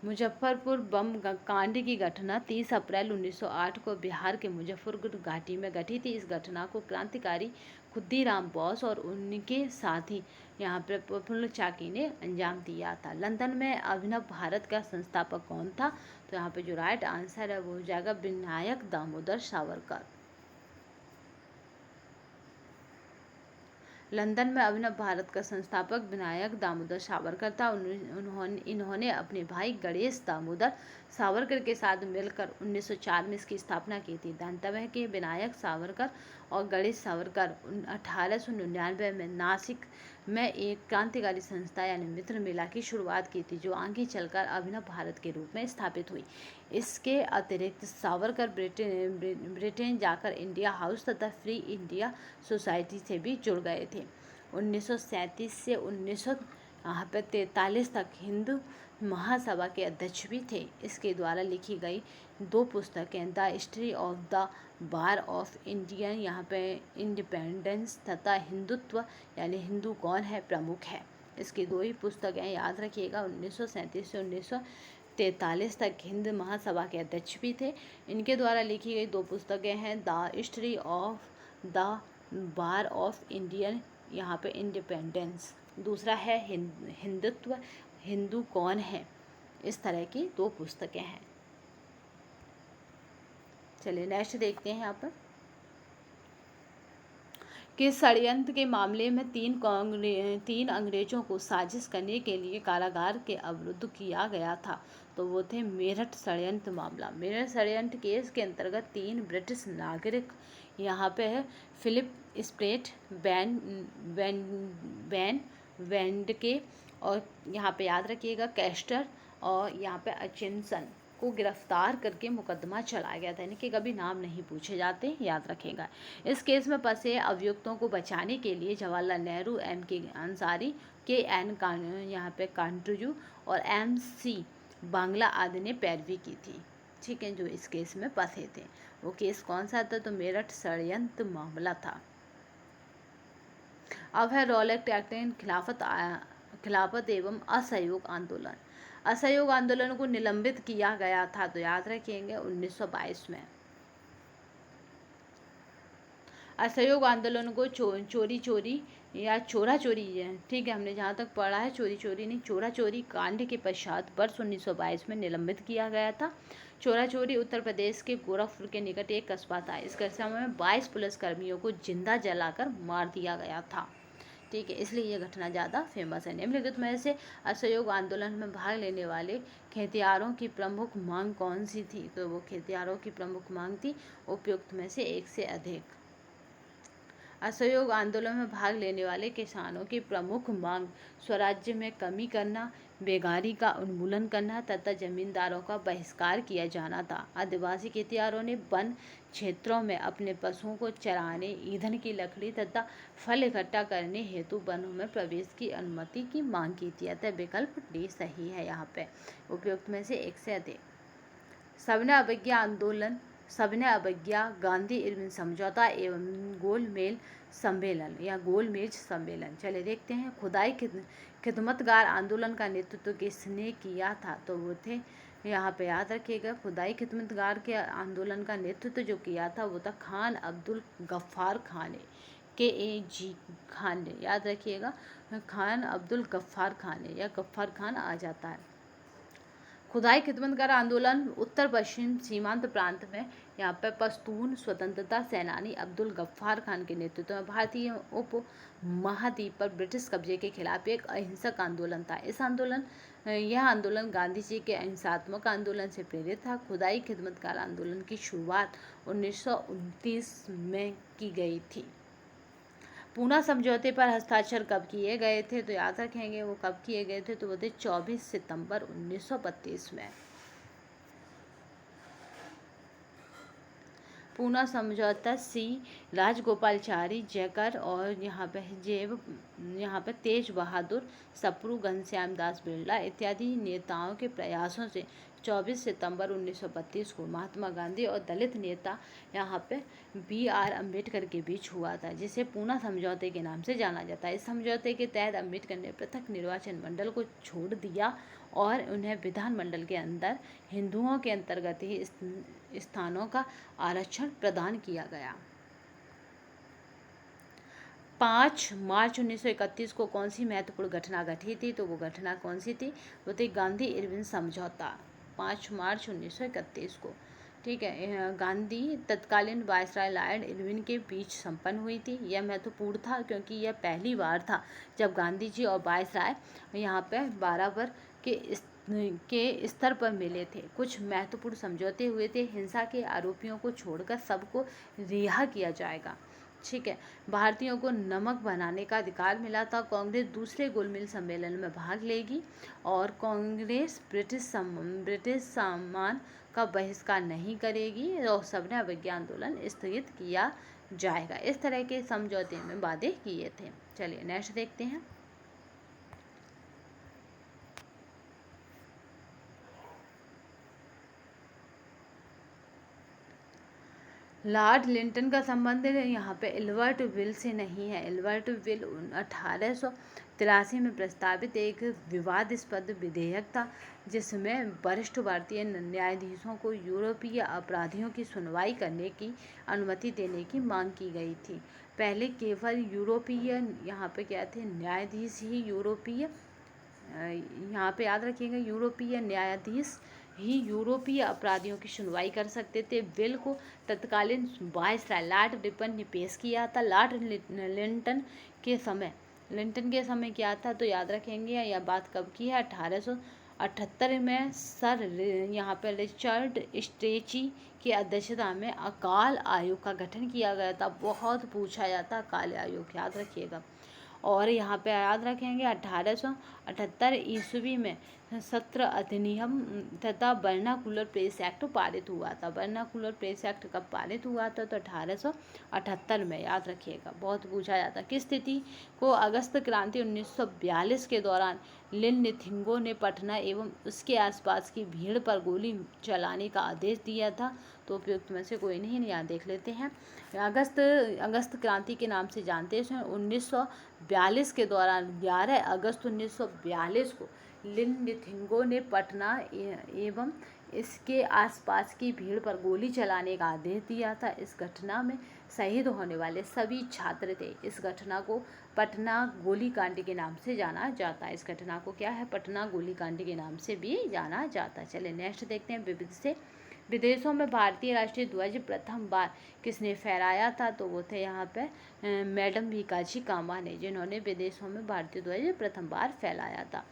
मुजफ्फरपुर बम कांड की घटना 30 अप्रैल 1908 को बिहार के मुजफ्फरपुर घाटी में घटी थी। इस घटना को क्रांतिकारी खुद्दीराम बोस और उनके साथी यहाँ पर प्रफुल्ल चाकी ने अंजाम दिया था। लंदन में अभिनव भारत का संस्थापक कौन था, तो यहाँ पे जो राइट आंसर है वो हो जाएगा विनायक दामोदर सावरकर। लंदन में अभिनव भारत का संस्थापक विनायक दामोदर सावरकर था। इन्होंने अपने भाई गणेश दामोदर सावरकर के साथ मिलकर 1904 में इसकी स्थापना की थी। दांतव्य के विनायक सावरकर और गणेश सावरकर 1899 में नासिक में एक क्रांतिकारी संस्था यानी मित्र मेला की शुरुआत की थी, जो आगे चलकर अभिनव भारत के रूप में स्थापित हुई। इसके अतिरिक्त सावरकर ब्रिटेन जाकर इंडिया हाउस तथा फ्री इंडिया सोसाइटी से भी जुड़ गए थे। 1937 से 1943 तक हिंदू महासभा के अध्यक्ष भी थे। इसके द्वारा लिखी गई 2 पुस्तकें the history of the bar of Indian यहाँ पे इंडिपेंडेंस तथा हिंदुत्व यानी हिंदू कौन है प्रमुख है, इसकी 2 ही पुस्तकें याद रखिएगा। 1937 से 1943 तक हिंद महासभा के अध्यक्ष भी थे। इनके द्वारा लिखी गई 2 पुस्तकें हैं, the history of the war of Indian यहाँ पे इंडिपेंडेंस, दूसरा है हिंदुत्व, हिंदू कौन है। इस तरह की 2 पुस्तकें हैं। चलिए नेक्स्ट देखते हैं यहाँ पर कि षड्यंत्र के मामले में 3 अंग्रेजों को साजिश करने के लिए कारागार के अवरुद्ध किया गया था। तो वो थे मेरठ षड्यंत्र मामला। मेरठ षड्यंत्र केस के अंतर्गत 3 ब्रिटिश नागरिक यहाँ पे है, फिलिप स्प्रेट, वैन वेंडके और यहाँ पे याद रखिएगा कैस्टर और यहाँ पे अचिंसन को गिरफ्तार करके मुकदमा चलाया गया था। इनके कभी नाम नहीं पूछे जाते, याद रखेगा। इस केस में फंसे अभियुक्तों को बचाने के लिए जवाहरलाल नेहरू, M.K. अंसारी, K.N. यहाँ पे कांटूजू और M.C. बांग्ला आदि ने पैरवी की थी, ठीक है, जो इस केस में फंसे थे। वो केस कौन सा था? तो मेरठ षड्यंत्र मामला था। अब है रॉलेट एक्ट खिलाफत एवं असहयोग आंदोलन। असहयोग आंदोलन को निलंबित किया गया था, तो याद रखेंगे 1922 में। असहयोग आंदोलन को चोरी या चोरा चोरी है, ठीक है, हमने जहाँ तक पढ़ा है चोरी चोरी नहीं, चोरा चोरी कांड के पश्चात वर्ष 1922 में निलंबित किया गया था। चोरा चोरी उत्तर प्रदेश के गोरखपुर के निकट एक कस्बा था। इस कस्बे में 22 पुलिसकर्मियों को जिंदा जलाकर मार दिया गया था, ठीक है, इसलिए ये घटना ज़्यादा फेमस है। निम्नलिखित में से असहयोग आंदोलन में भाग लेने वाले खेतियारों की प्रमुख मांग कौन सी थी? तो वो खेतियारों की प्रमुख मांग थी उपयुक्त में से एक से अधिक। असहयोग आंदोलन में भाग लेने वाले किसानों की प्रमुख मांग स्वराज्य में कमी करना, बेगारी का उन्मूलन करना तथा जमींदारों का बहिष्कार किया जाना था। आदिवासी खेतियारों ने वन क्षेत्रों में अपने पशुओं को चराने, ईंधन की लकड़ी तथा फल इकट्ठा करने हेतु वनों में प्रवेश की अनुमति की मांग की थी। अतः विकल्प डी सही है यहाँ पे, उपयुक्त में से एक से अधिक। सबने अवज्ञा गांधी इरविन समझौता एवं गोलमेज सम्मेलन। चले देखते हैं। खुदाई खिदमतगार आंदोलन का नेतृत्व किसने किया था? तो वो थे, यहाँ पे याद रखिएगा, खुदाई खिदमतगार के आंदोलन का नेतृत्व जो किया था वो था खान अब्दुल गफ्फार खान ने, KAG खान ने, याद रखिएगा, खान अब्दुल गफ्फार खान ने, या गफ्फार खान आ जाता है। खुदाई खिदमतगार आंदोलन उत्तर पश्चिम सीमांत प्रांत में यहाँ पर पश्तून स्वतंत्रता सेनानी अब्दुल गफ्फार खान के नेतृत्व में भारतीय उप महाद्वीप पर ब्रिटिश कब्जे के खिलाफ एक अहिंसक आंदोलन था। यह आंदोलन गांधी जी के अहिंसात्मक आंदोलन से प्रेरित था। खुदाई खिदमतगार आंदोलन की शुरुआत 1929 में की गई थी। पूना समझौते पर हस्ताक्षर कब किए गए थे? तो याद रखेंगे वो कब किए गए थे, तो वो थे 24 सितंबर 1932 में। पूना समझौता सी राजगोपालचारी जयकर और यहाँ पे तेज बहादुर सप्रू, घनश्याम दास बिरला इत्यादि नेताओं के प्रयासों से 24 सितंबर 1932 को महात्मा गांधी और दलित नेता यहाँ पे BR अम्बेडकर के बीच हुआ था, जिसे पूना समझौते के नाम से जाना जाता है। इस समझौते के तहत अम्बेडकर ने पृथक निर्वाचन मंडल को छोड़ दिया और उन्हें विधानमंडल के अंदर हिंदुओं के अंतर्गत ही स्थानों का आरक्षण प्रदान किया गया। 5 मार्च 1931 को कौन सी महत्वपूर्ण घटना घटी थी? तो वो घटना कौन सी थी? वो थी गांधी इरविन समझौता, 5 मार्च 1931 को, ठीक है। गांधी तत्कालीन वायसराय लॉर्ड इरविन के बीच संपन्न हुई थी। यह महत्वपूर्ण था क्योंकि यह पहली बार था जब गांधी जी और वायसराय यहाँ पे बराबर के स्तर पर मिले थे। कुछ महत्वपूर्ण समझौते हुए थे। हिंसा के आरोपियों को छोड़कर सबको रिहा किया जाएगा, ठीक है। भारतीयों को नमक बनाने का अधिकार मिला था। कांग्रेस दूसरे गोलमेज सम्मेलन में भाग लेगी और कांग्रेस ब्रिटिश सामान का बहिष्कार नहीं करेगी और सबने अवज्ञा आंदोलन स्थगित किया जाएगा। इस तरह के समझौते में वादे किए थे। चलिए नेक्स्ट देखते हैं। लॉर्ड लिंटन का संबंध यहाँ पे एल्बर्ट विल से नहीं है। एल्बर्ट विल 1883 में प्रस्तावित एक विवादास्पद विधेयक था जिसमें वरिष्ठ भारतीय न्यायाधीशों को यूरोपीय अपराधियों की सुनवाई करने की अनुमति देने की मांग की गई थी। पहले केवल यूरोपीय यहाँ पे क्या थे, न्यायाधीश ही यूरोपीय, यहाँ पे याद रखिएगा, यूरोपीय न्यायाधीश ही यूरोपीय अपराधियों की सुनवाई कर सकते थे। बिल को तत्कालीन वायसराय लॉर्ड रिपन ने पेश किया था। लॉर्ड लिंटन के समय क्या था, तो याद रखेंगे यह बात कब की है, 1878 में सर यहाँ पर रिचर्ड स्ट्रेची की अध्यक्षता में अकाल आयोग का गठन किया गया था। बहुत पूछा जाता अकाल आयोग, याद रखिएगा। और यहाँ पे याद रखेंगे 1878 ईस्वी में सत्र अधिनियम तथा वर्नाकुलर प्रेस एक्ट पारित हुआ था। वर्नाकुलर प्रेस एक्ट कब पारित हुआ था, तो 1878 में, याद रखिएगा, बहुत पूछा जाता। किस स्थिति को अगस्त क्रांति 1942 के दौरान लिन निथिंगो ने पटना एवं उसके आसपास की भीड़ पर गोली चलाने का आदेश दिया था, तो उपयुक्त में से कोई नहीं, यहाँ देख लेते हैं। अगस्त क्रांति के नाम से जानते हैं। 1942 के दौरान 11 अगस्त 1942 को लिन निथिंगो ने पटना एवं इसके आसपास की भीड़ पर गोली चलाने का आदेश दिया था। इस घटना में शहीद होने वाले सभी छात्र थे। इस घटना को पटना गोलीकांड के नाम से जाना जाता है। इस घटना को क्या है, पटना गोलीकांड के नाम से भी जाना जाता है। चलिए नेक्स्ट देखते हैं। विदेशों में भारतीय राष्ट्रीय ध्वज प्रथम बार किसने फहराया था, तो वो थे यहाँ पे मैडम भीकाजी कामा ने, जिन्होंने विदेशों में भारतीय ध्वज प्रथम बार फैलाया था।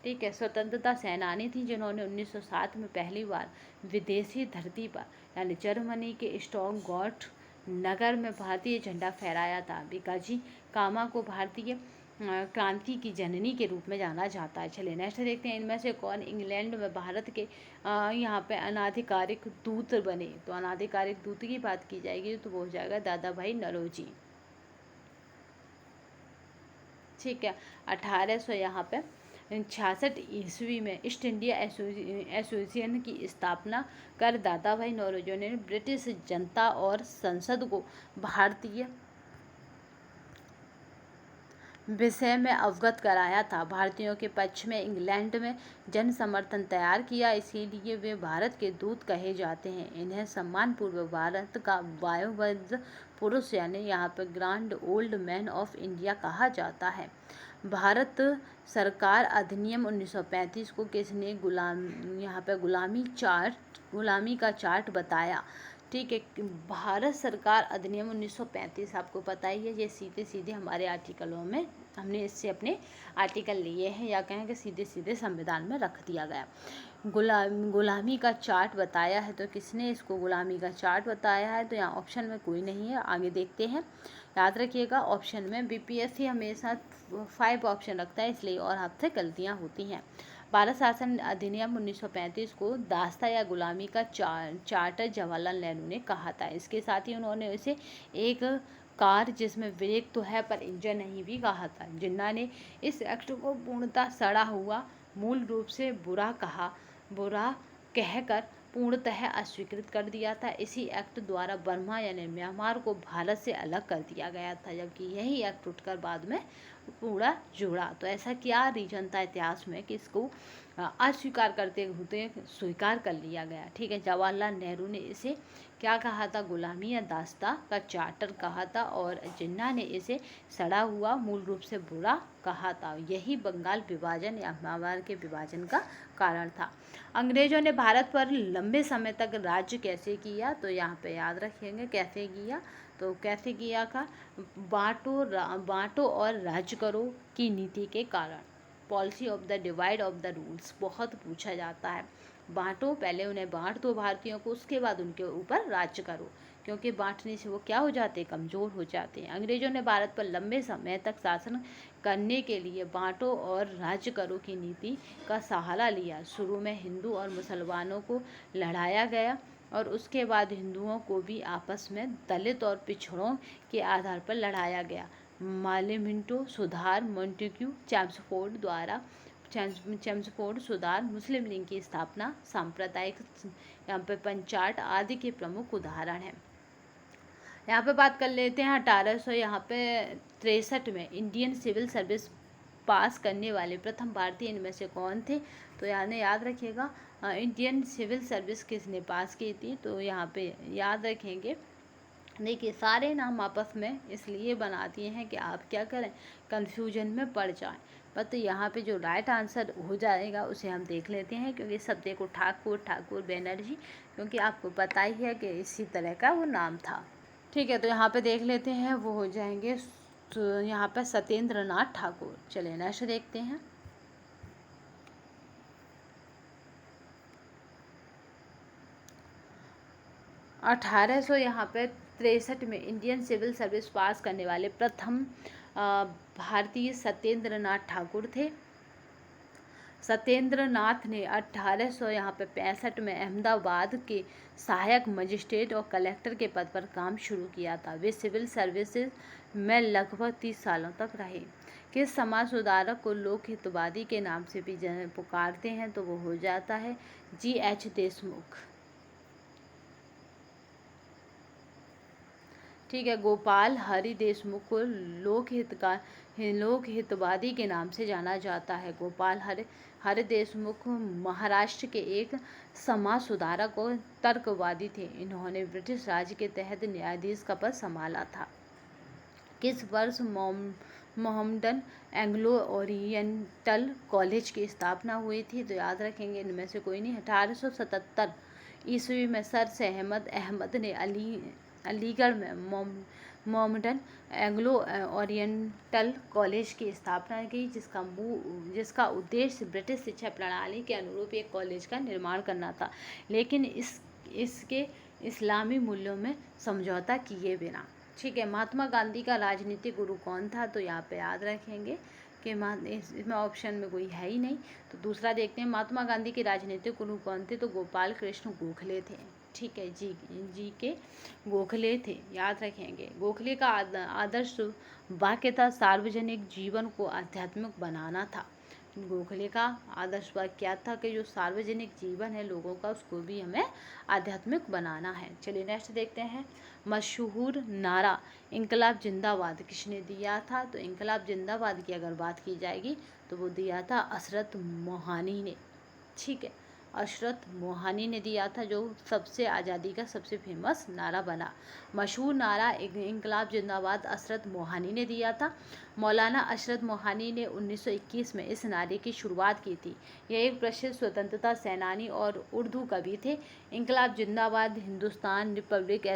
ठीक है। स्वतंत्रता सेनानी थी जिन्होंने 1907 में पहली बार विदेशी धरती पर यानी जर्मनी के स्टॉकगॉट नगर में भारतीय झंडा फहराया था। भीकाजी कामा को भारतीय क्रांति की जननी के रूप में जाना जाता है। चलिए नेक्स्ट देखते हैं। इनमें से कौन इंग्लैंड में भारत के यहाँ पे अनाधिकारिक दूत बने, तो अनाधिकारिक दूत की बात की जाएगी तो वो हो जाएगा दादा भाई नौरोजी। ठीक है। 1800 यहाँ पे 66 ईस्वी में ईस्ट इंडिया एसोसिएशन की स्थापना कर दादा भाई नौरोजी ने ब्रिटिश जनता और संसद को भारतीय विषय में अवगत कराया था। भारतीयों के पक्ष में इंग्लैंड में जन समर्थन तैयार किया, इसीलिए वे भारत के दूत कहे जाते हैं। इन्हें सम्मानपूर्वक भारत का वयोवृद्ध पुरुष यानी यहाँ पर grand old man of India कहा जाता है। भारत सरकार अधिनियम 1935 को किसने यहाँ पे गुलामी का चार्ट बताया। ठीक है। भारत सरकार अधिनियम 1935 आपको पता ही है, ये सीधे सीधे हमारे आर्टिकलों में हमने इससे अपने आर्टिकल लिए हैं, या कहें कि सीधे सीधे संविधान में रख दिया गया। गुलामी का चार्ट बताया है, तो किसने इसको गुलामी का चार्ट बताया है, तो यहाँ ऑप्शन में कोई नहीं है। आगे देखते हैं। याद रखिएगा ऑप्शन में बीपीएससी हमेशा 5 ऑप्शन रखता है, इसलिए और आपसे गलतियाँ होती हैं। भारत शासन अधिनियम 1935 को दास्ता या गुलामी का चार्टर जवाहरलाल नेहरू ने कहा था। इसके साथ ही उन्होंने इसे एक कार जिसमें ब्रेक तो है पर इंजन नहीं भी कहा था। जिन्ना ने इस एक्ट को पूर्णतः सड़ा हुआ मूल रूप से बुरा कहकर पूर्णतः अस्वीकृत कर दिया था। इसी एक्ट द्वारा बर्मा यानी म्यांमार को भारत से अलग कर दिया गया था, जबकि यही एक्ट उठकर बाद में पूरा जुड़ा। तो ऐसा क्या रीजन था इतिहास में कि इसको अस्वीकार करते हुए स्वीकार कर लिया गया। ठीक है। जवाहरलाल नेहरू ने इसे क्या कहा था, गुलामी या दास्ता का चार्टर कहा था, और जिन्ना ने इसे सड़ा हुआ मूल रूप से बुरा कहा था। यही बंगाल विभाजन या म्यांमार के विभाजन का कारण था। अंग्रेजों ने भारत पर लंबे समय तक राज्य कैसे किया, तो यहाँ पे याद रखेंगे कैसे किया, तो कैसे किया था, बांटो और राज्य करो की नीति के कारण। Policy of the divide of the rules बहुत पूछा जाता है। बांटो, पहले उन्हें बांट दो भारतीयों को, उसके बाद उनके ऊपर राज्य करो, क्योंकि बांटने से वो क्या हो जाते हैं, कमज़ोर हो जाते हैं। अंग्रेजों ने भारत पर लंबे समय तक शासन करने के लिए बांटो और राज्य करो की नीति का सहारा लिया। शुरू में हिंदू और मुसलमानों को लड़ाया गया और उसके बाद हिंदुओं को भी आपस में दलित और पिछड़ों के आधार पर लड़ाया गया। मालेमिंटो सुधार, मॉन्टेग्यू चैम्सफोर्ड सुधार, मुस्लिम लीग की स्थापना, सांप्रदायिक यहाँ पे पंचायत आदि के प्रमुख उदाहरण हैं। यहाँ पे बात कर लेते हैं 1800 यहाँ पे 63 में इंडियन सिविल सर्विस पास करने वाले प्रथम भारतीय इनमें से कौन थे। तो यानी याद रखिएगा इंडियन सिविल सर्विस किसने पास की थी, तो यहाँ पे याद रखेंगे। देखिए सारे नाम आपस में इसलिए बना दिए हैं कि आप क्या करें, कंफ्यूजन में पड़ जाएं। बट यहाँ पे जो राइट आंसर हो जाएगा उसे हम देख लेते हैं, क्योंकि सब देखो ठाकुर बनर्जी, क्योंकि आपको पता ही है कि इसी तरह का वो नाम था। ठीक है, तो यहाँ पे देख लेते हैं, वो हो जाएंगे तो यहाँ पे सत्येंद्र नाथ ठाकुर। चलिए नेक्स्ट देखते हैं। 1800 यहाँ पे 63 में इंडियन सिविल सर्विस पास करने वाले प्रथम भारतीय सत्येंद्र नाथ ठाकुर थे। सत्येंद्र नाथ ने 1800 यहाँ पे 65 में अहमदाबाद के सहायक मजिस्ट्रेट और कलेक्टर के पद पर काम शुरू किया था। वे सिविल सर्विसेज में लगभग 30 सालों तक रहे। किस समाज सुधारक को लोक हितवादी के नाम से भी पुकारते हैं, तो वो हो जाता है G.H. देशमुख। ठीक है, गोपाल हरि देशमुख को लोक हितवादी के नाम से जाना जाता है। गोपाल हरि देशमुख महाराष्ट्र के एक समाज सुधारक और तर्कवादी थे। इन्होंने ब्रिटिश राज के तहत न्यायाधीश का पद संभाला था। किस वर्ष मोहम्मडन एंग्लो ओरिएंटल कॉलेज की स्थापना हुई थी, तो याद रखेंगे इनमें से कोई नहीं। 1877 ईस्वी में सर सहमद अहमद ने अलीगढ़ में मोहम्मडन एंग्लो ओरिएंटल कॉलेज की स्थापना की, जिसका उद्देश्य ब्रिटिश शिक्षा प्रणाली के अनुरूप एक कॉलेज का निर्माण करना था, लेकिन इसके इस्लामी मूल्यों में समझौता किए बिना। ठीक है, महात्मा गांधी का राजनीतिक गुरु कौन था, तो यहाँ पे याद रखेंगे कि इसमें ऑप्शन में कोई है ही नहीं। तो दूसरा देखते हैं, महात्मा गांधी के राजनीतिक गुरु कौन थे, तो गोपाल कृष्ण गोखले थे। ठीक है, जी के गोखले थे, याद रखेंगे। गोखले का आदर्श वाक्य था, सार्वजनिक जीवन को आध्यात्मिक बनाना था। गोखले का आदर्श वाक्य क्या था कि जो सार्वजनिक जीवन है लोगों का, उसको भी हमें आध्यात्मिक बनाना है। चलिए नेक्स्ट देखते हैं। मशहूर नारा इंकलाब जिंदाबाद किसने दिया था, तो इंकलाब जिंदाबाद की अगर बात की जाएगी तो वो दिया था अशरफ मोहानी ने। ठीक है, अशरफ मोहानी ने दिया था, जो सबसे आज़ादी का सबसे फेमस नारा बना। मशहूर नारा इंकलाब जिंदाबाद अशरफ मोहानी ने दिया था। मौलाना अशरफ मोहानी ने 1921 में इस नारे की शुरुआत की थी। यह एक प्रसिद्ध स्वतंत्रता सेनानी और उर्दू कवि थे। इंकलाब जिंदाबाद हिंदुस्तान रिपब्लिक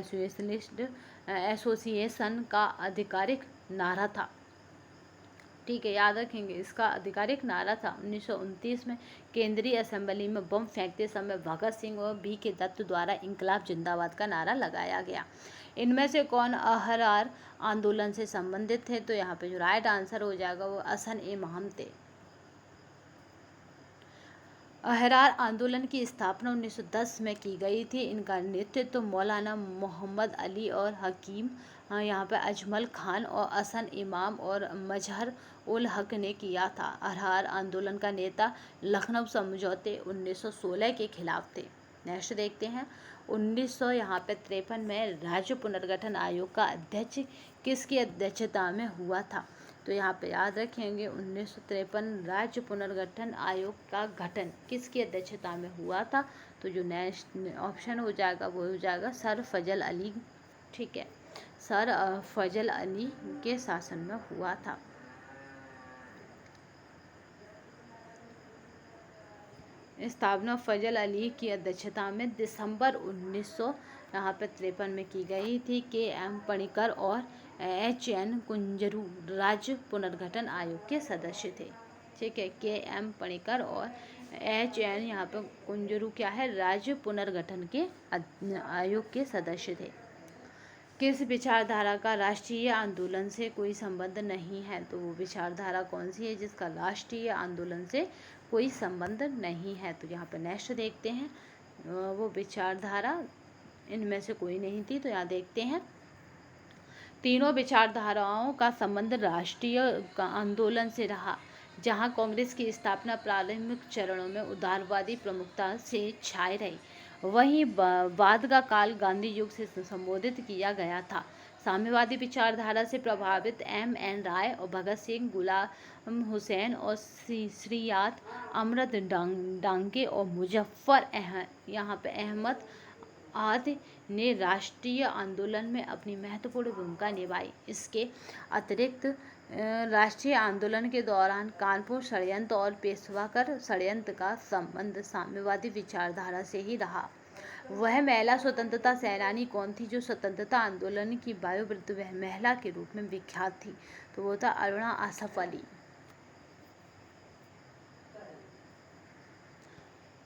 एसोसिएशन का आधिकारिक नारा था। ठीक है, याद रखेंगे, इसका आधिकारिक नारा था। 1929 में केंद्रीय असेंबली में बम फेंकते समय भगत सिंह और B.K. दत्त द्वारा इंकलाब जिंदाबाद का नारा लगाया गया। इनमें से कौन अहरार आंदोलन से संबंधित थे, तो यहाँ पे जो राइट आंसर हो जाएगा वो हसन-ए-महम थे। अहरार आंदोलन की स्थापना 1910 में की गई थी। इनका नेतृत्व तो मौलाना मोहम्मद अली और हकीम यहाँ पे अजमल खान और हसन इमाम और मजहर उल हक ने किया था। अहरार आंदोलन का नेता लखनऊ समझौते 1916 के खिलाफ थे। नेक्स्ट देखते हैं। 1900 यहाँ पे 53 में राज्य पुनर्गठन आयोग का अध्यक्ष किसकी अध्यक्षता में हुआ था, तो यहाँ पे याद रखेंगे 1953 राज्य पुनर्गठन आयोग का गठन किसकी अध्यक्षता में हुआ था, तो जो नेक्स्ट ऑप्शन हो जाएगा वो हो जाएगा सर फजल अली। ठीक है, सर फजल अली के शासन में हुआ था। स्थापना फजल अली की अध्यक्षता में दिसंबर 1900 यहाँ पर 53 में की गई थी। K.M. पणिकर और H.N. कुंजरू राज्य पुनर्गठन आयोग के सदस्य थे। ठीक है, K.M. पणिकर और H.N. यहाँ पर कुंजरू क्या है, राज्य पुनर्गठन के आयोग के सदस्य थे। किस विचारधारा का राष्ट्रीय आंदोलन से कोई संबंध नहीं है, तो वो विचारधारा कौन सी है जिसका राष्ट्रीय आंदोलन से कोई संबंध नहीं है, तो यहाँ पर नेक्स्ट देखते हैं। वो विचारधारा इनमें से कोई नहीं थी, तो यहाँ देखते हैं। तीनों विचारधाराओं का संबंध राष्ट्रीय आंदोलन से रहा, जहाँ कांग्रेस की स्थापना प्रारंभिक चरणों में उदारवादी प्रमुखता से छाई रही। वहीं बाद का काल गांधी युग से संबोधित किया गया था। साम्यवादी विचारधारा से प्रभावित M.N. राय और भगत सिंह, गुलाम हुसैन और श्रीयात अमृत डांगे और यहाँ पे अहमद आदि ने राष्ट्रीय आंदोलन में अपनी महत्वपूर्ण भूमिका निभाई। इसके अतिरिक्त राष्ट्रीय आंदोलन के दौरान कानपुर षड्यंत्र और पेशवाकर षड्यंत्र का संबंध साम्यवादी विचारधारा से ही रहा। वह महिला स्वतंत्रता सेनानी कौन थी जो स्वतंत्रता आंदोलन की वयोवृद्ध महिला के रूप में विख्यात थी? तो वो था अरुणा आसफ अली।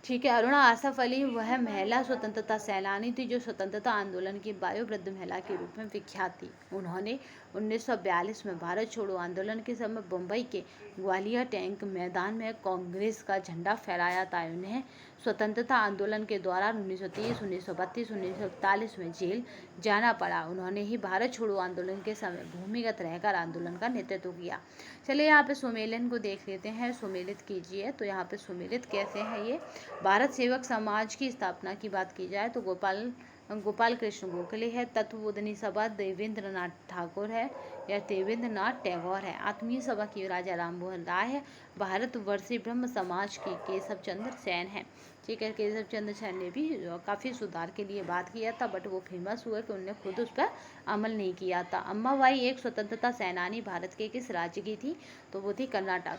ठीक है, अरुणा आसफ अली वह महिला स्वतंत्रता सेनानी थी जो स्वतंत्रता आंदोलन की वयोवृद्ध महिला के रूप में विख्यात थी। उन्होंने 1942 में भारत छोड़ो आंदोलन के समय मुंबई के ग्वालियर टैंक मैदान में कांग्रेस का झंडा फहराया था। उन्हें स्वतंत्रता आंदोलन के दौरान 1930, 1932, 1941 में जेल जाना पड़ा। उन्होंने ही भारत छोड़ो आंदोलन के समय भूमिगत रहकर आंदोलन का नेतृत्व किया। चलिए यहाँ पे सुमेलन को देख लेते हैं। सुमेलित कीजिए। तो यहाँ पे सुमेलित कैसे है ये? भारत सेवक समाज की स्थापना की बात की जाए तो गोपाल कृष्ण गोखले है। तत्वबोधनी सभा देवेंद्रनाथ ठाकुर है या देवेंद्रनाथ टैगोर है। आत्मीय सभा की राजा राम मोहन राय है। भारत वर्षीय ब्रह्म समाज की केशव चंद्र सेन है। ठीक है, केशव चंद्र सेन ने भी काफ़ी सुधार के लिए बात किया था, बट वो फेमस हुआ कि उन्होंने खुद उस पर अमल नहीं किया था। अम्माबाई एक स्वतंत्रता सेनानी भारत के किस राज्य की थी? तो वो थी कर्नाटक।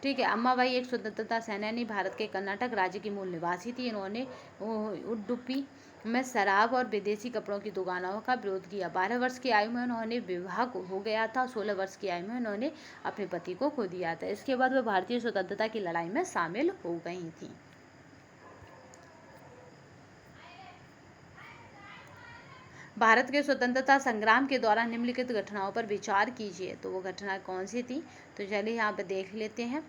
ठीक है, अम्माबाई एक स्वतंत्रता सेनानी भारत के कर्नाटक राज्य की मूल निवासी थी। इन्होंने उडुपी में शराब और विदेशी कपड़ों की दुकानों का विरोध किया। 12 वर्ष की आयु में उन्होंने विवाह हो गया था। 16 वर्ष की आयु में उन्होंने अपने पति को खो दिया था। इसके बाद वह भारतीय स्वतंत्रता की लड़ाई में शामिल हो गई थी। भारत के स्वतंत्रता संग्राम के दौरान निम्नलिखित घटनाओं पर विचार कीजिए। तो वो घटना कौन सी थी? तो चलिए यहाँ पे देख लेते हैं।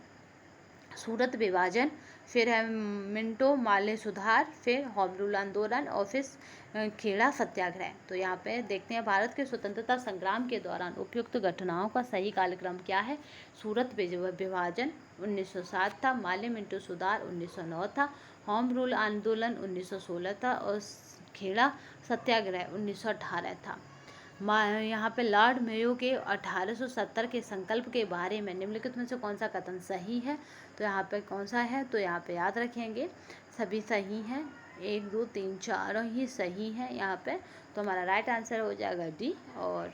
सूरत विभाजन, फिर है मिंटो माले सुधार, फिर होम रूल आंदोलन और फिर खेड़ा सत्याग्रह। तो यहाँ पे देखते हैं भारत के स्वतंत्रता संग्राम के दौरान उपयुक्त घटनाओं का सही कालक्रम क्या है। सूरत विभाजन 1907 था, माले मिंटो सुधार 1909 था, होम रूल आंदोलन 1916 था और खेड़ा सत्याग्रह 1918 था। यहाँ पे लॉर्ड मेयो के 1870 के संकल्प के बारे में निम्नलिखित में से कौन सा कथन सही है? तो यहाँ पे कौन सा है? तो यहाँ पे याद रखेंगे सभी सही हैं, 1 2 3 4 ही सही हैं यहाँ पे। तो हमारा राइट आंसर हो जाएगा डी। और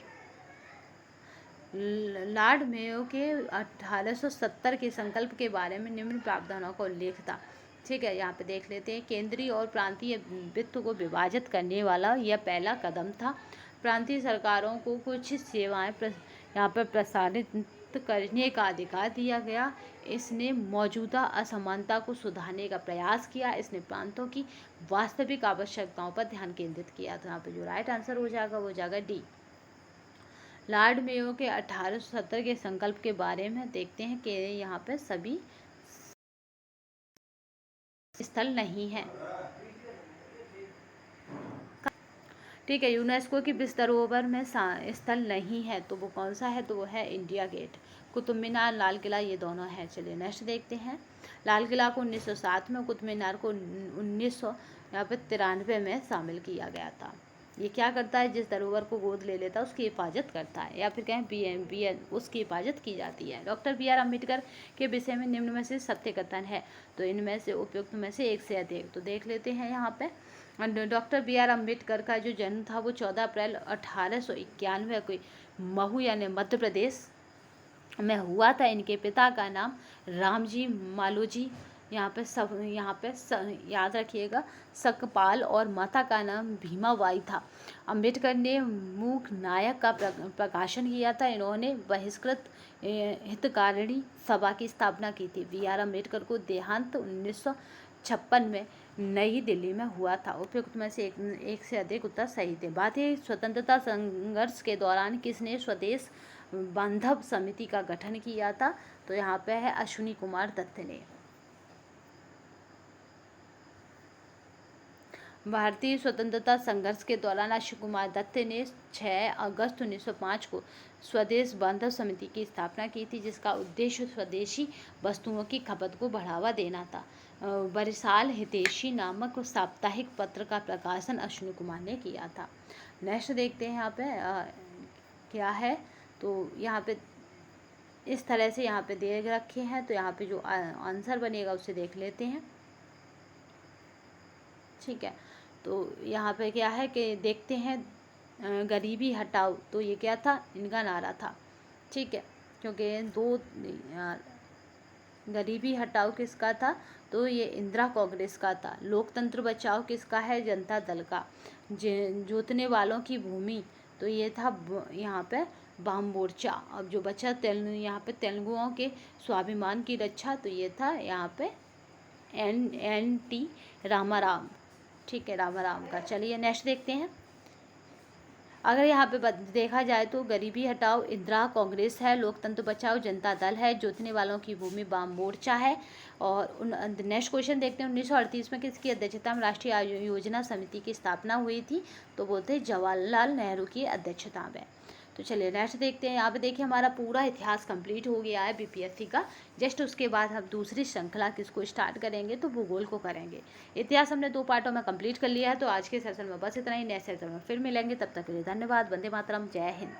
लॉर्ड मेयो के 1870 के संकल्प के बारे में निम्न प्रावधानों का उल्लेख था। ठीक है, यहाँ पे देख लेते हैं। केंद्रीय और प्रांतीय वित्त को विभाजित करने वाला यह पहला कदम था। प्रांतीय सरकारों को कुछ सेवाएं यहाँ पर प्रसारित करने का अधिकार दिया गया। इसने मौजूदा असमानता को सुधारने का प्रयास किया। इसने प्रांतों की वास्तविक आवश्यकताओं पर ध्यान केंद्रित किया। तो यहाँ पे जो राइट आंसर हो जाएगा वो जाएगा डी। लॉर्ड मेयो के 1870 के संकल्प के बारे में देखते हैं कि यहाँ पे सभी स्थल नहीं है। ठीक है, यूनेस्को की विश्व धरोहर में स्थल नहीं है। तो वो कौन सा है? तो वो है इंडिया गेट, कुतुब मीनार, लाल किला, ये दोनों हैं। चलिए नेक्स्ट देखते हैं। लाल किला को 1907 में, कुतुब मीनार को 1993 में शामिल किया गया था। ये क्या करता है? जिस धरोहर को गोद ले लेता है उसकी हिफाजत करता है, या फिर कहें उसकी हिफाजत की जाती है। डॉक्टर बी आर अम्बेडकर के विषय में निम्न में से सत्य कथन है। तो इनमें से उपयुक्त में से एक से अधिक। तो देख लेते हैं यहाँ पे। डॉक्टर बी आर अम्बेडकर का जो जन्म था वो 14 अप्रैल 1891 को महू यानी मध्य प्रदेश में हुआ था। इनके पिता का नाम रामजी मालोजी यहाँ पे याद रखिएगा सकपाल और माता का नाम भीमाबाई था। अम्बेडकर ने मूक नायक का प्रकाशन किया था। इन्होंने बहिष्कृत हितकारिणी सभा की स्थापना की थी। बी आर अम्बेडकर को देहांत 1956 में नई दिल्ली में हुआ था। उपयुक्त में से एक से अधिक उत्तर सही थे। भारतीय स्वतंत्रता संघर्ष के दौरान किसने स्वदेश बांधव समिति का गठन किया था? तो यहाँ पे है अश्विनी कुमार दत्त ने। भारतीय स्वतंत्रता संघर्ष के दौरान अश्विनी कुमार दत्त ने 6 अगस्त 1905 को स्वदेश बांधव समिति की स्थापना की थी, जिसका उद्देश्य स्वदेशी वस्तुओं की खपत को बढ़ावा देना था। बरिसाल हितैषी नामक साप्ताहिक पत्र का प्रकाशन अश्विनी कुमार ने किया था। नेक्स्ट देखते हैं यहाँ पे क्या है। तो यहाँ पे इस तरह से यहाँ पे दे रखे हैं, तो यहाँ पे जो आंसर बनेगा उसे देख लेते हैं। ठीक है, तो यहाँ पे क्या है कि देखते हैं गरीबी हटाओ, तो ये क्या था, इनका नारा था। ठीक है, क्योंकि दो गरीबी हटाओ किसका था, तो ये इंदिरा कांग्रेस का था। लोकतंत्र बचाओ किसका है, जनता दल का। जोतने वालों की भूमि, तो ये था यहाँ पे वाम मोर्चा। अब जो बचा यहाँ पे तेलुगुओं के स्वाभिमान की रक्षा, तो ये था यहाँ पे NT रामाराम। ठीक है, रामाराम का। चलिए नेक्स्ट देखते हैं। अगर यहाँ पे देखा जाए तो गरीबी हटाओ इंदिरा कांग्रेस है, लोकतंत्र बचाओ जनता दल है, जोतने वालों की भूमि वाम मोर्चा है। और नेक्स्ट क्वेश्चन देखते हैं। 1938 में किसकी अध्यक्षता में राष्ट्रीय योजना समिति की स्थापना हुई थी, तो बोलते जवाहरलाल नेहरू की अध्यक्षता में। तो चलिए नेक्स्ट देखते हैं। यहाँ पे देखिए हमारा पूरा इतिहास कंप्लीट हो गया है BPSC का। जस्ट उसके बाद हम दूसरी श्रृंखला किसको स्टार्ट करेंगे, तो भूगोल को करेंगे। इतिहास हमने 2 पार्टों में कंप्लीट कर लिया है। तो आज के सेशन में बस इतना ही। नेक्स्ट सेशन में फिर मिलेंगे, तब तक के लिए धन्यवाद। वंदे मातरम, जय हिंद।